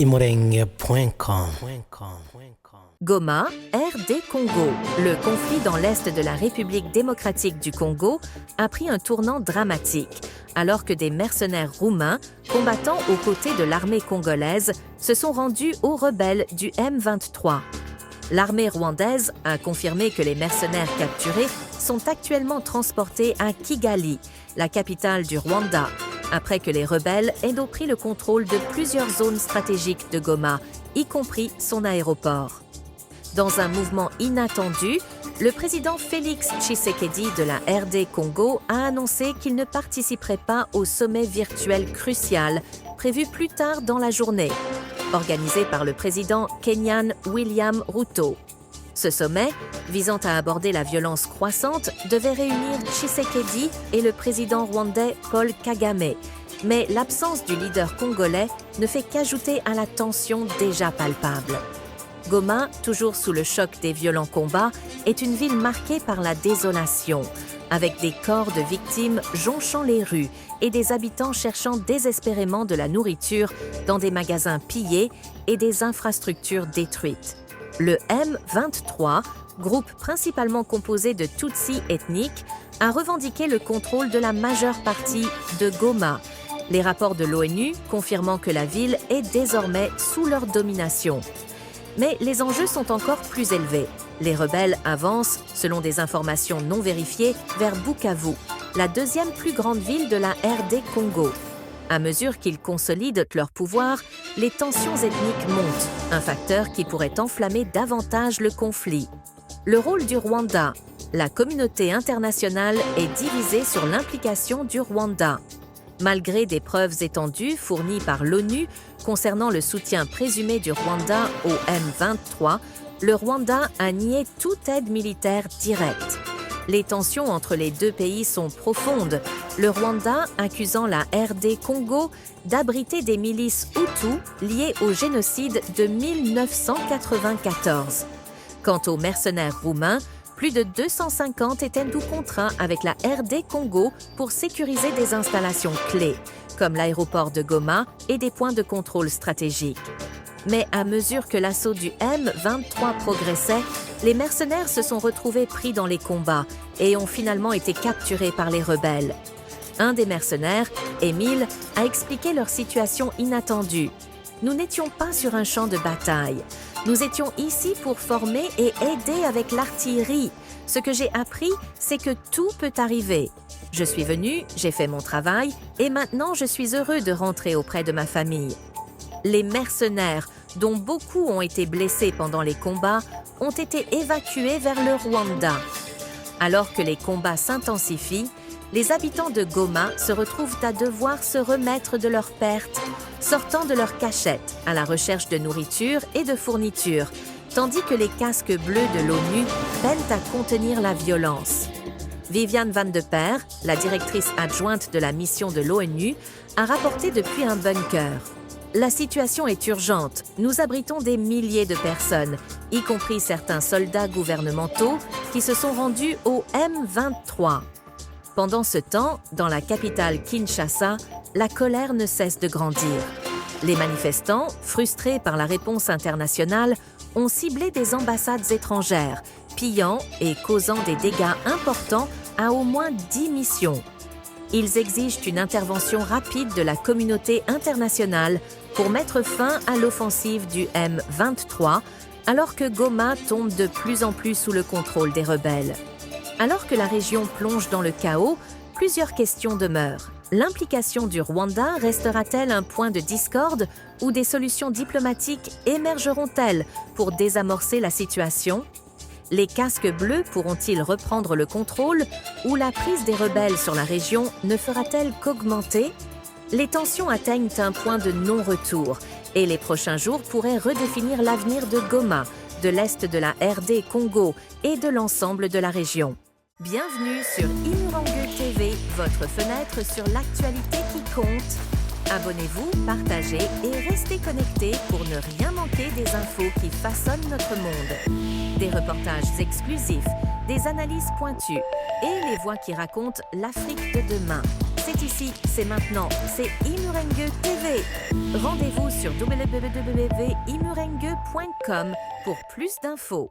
imoreng.com. Goma, RD Congo. Le conflit dans l'est de la République démocratique du Congo a pris un tournant dramatique, alors que des mercenaires roumains, combattant aux côtés de l'armée congolaise, se sont rendus aux rebelles du M23. L'armée rwandaise a confirmé que les mercenaires capturés sont actuellement transportés à Kigali, la capitale du Rwanda, après que les rebelles aient pris le contrôle de plusieurs zones stratégiques de Goma, y compris son aéroport. Dans un mouvement inattendu, le président Félix Tshisekedi de la RD Congo a annoncé qu'il ne participerait pas au sommet virtuel crucial prévu plus tard dans la journée, organisé par le président kenyan William Ruto. Ce sommet, visant à aborder la violence croissante, devait réunir Tshisekedi et le président rwandais Paul Kagame, mais l'absence du leader congolais ne fait qu'ajouter à la tension déjà palpable. Goma, toujours sous le choc des violents combats, est une ville marquée par la désolation, avec des corps de victimes jonchant les rues et des habitants cherchant désespérément de la nourriture dans des magasins pillés et des infrastructures détruites. Le M23, groupe principalement composé de Tutsis ethniques, a revendiqué le contrôle de la majeure partie de Goma, les rapports de l'ONU confirmant que la ville est désormais sous leur domination. Mais les enjeux sont encore plus élevés. Les rebelles avancent, selon des informations non vérifiées, vers Bukavu, la deuxième plus grande ville de la RD Congo. À mesure qu'ils consolident leur pouvoir, les tensions ethniques montent, un facteur qui pourrait enflammer davantage le conflit. Le rôle du Rwanda. La communauté internationale est divisée sur l'implication du Rwanda. Malgré des preuves étendues fournies par l'ONU concernant le soutien présumé du Rwanda au M23, le Rwanda a nié toute aide militaire directe. Les tensions entre les deux pays sont profondes, le Rwanda accusant la RD Congo d'abriter des milices Hutus liées au génocide de 1994. Quant aux mercenaires roumains, plus de 250 étaient sous contrat avec la RD Congo pour sécuriser des installations clés, comme l'aéroport de Goma et des points de contrôle stratégiques. Mais à mesure que l'assaut du M23 progressait, les mercenaires se sont retrouvés pris dans les combats et ont finalement été capturés par les rebelles. Un des mercenaires, Émile, a expliqué leur situation inattendue. « Nous n'étions pas sur un champ de bataille. Nous étions ici pour former et aider avec l'artillerie. Ce que j'ai appris, c'est que tout peut arriver. Je suis venu, j'ai fait mon travail et maintenant je suis heureux de rentrer auprès de ma famille. » Les mercenaires, dont beaucoup ont été blessés pendant les combats, ont été évacués vers le Rwanda. Alors que les combats s'intensifient, les habitants de Goma se retrouvent à devoir se remettre de leurs pertes, sortant de leurs cachettes à la recherche de nourriture et de fournitures, tandis que les casques bleus de l'ONU peinent à contenir la violence. Viviane Van de Per, la directrice adjointe de la mission de l'ONU, a rapporté depuis un bunker. La situation est urgente. Nous abritons des milliers de personnes, y compris certains soldats gouvernementaux qui se sont rendus au M23. Pendant ce temps, dans la capitale Kinshasa, la colère ne cesse de grandir. Les manifestants, frustrés par la réponse internationale, ont ciblé des ambassades étrangères, pillant et causant des dégâts importants à au moins 10 missions. Ils exigent une intervention rapide de la communauté internationale pour mettre fin à l'offensive du M23, alors que Goma tombe de plus en plus sous le contrôle des rebelles. Alors que la région plonge dans le chaos, plusieurs questions demeurent. L'implication du Rwanda restera-t-elle un point de discorde ou des solutions diplomatiques émergeront-elles pour désamorcer la situation? Les casques bleus pourront-ils reprendre le contrôle ou la prise des rebelles sur la région ne fera-t-elle qu'augmenter? Les tensions atteignent un point de non-retour et les prochains jours pourraient redéfinir l'avenir de Goma, de l'est de la RD Congo et de l'ensemble de la région. Bienvenue sur Imurangeu TV, votre fenêtre sur l'actualité qui compte. Abonnez-vous, partagez et restez connectés pour ne rien manquer des infos qui façonnent notre monde. Des reportages exclusifs, des analyses pointues et les voix qui racontent l'Afrique de demain. C'est ici, c'est maintenant, c'est Imurenge TV. Rendez-vous sur www.imurenge.com pour plus d'infos.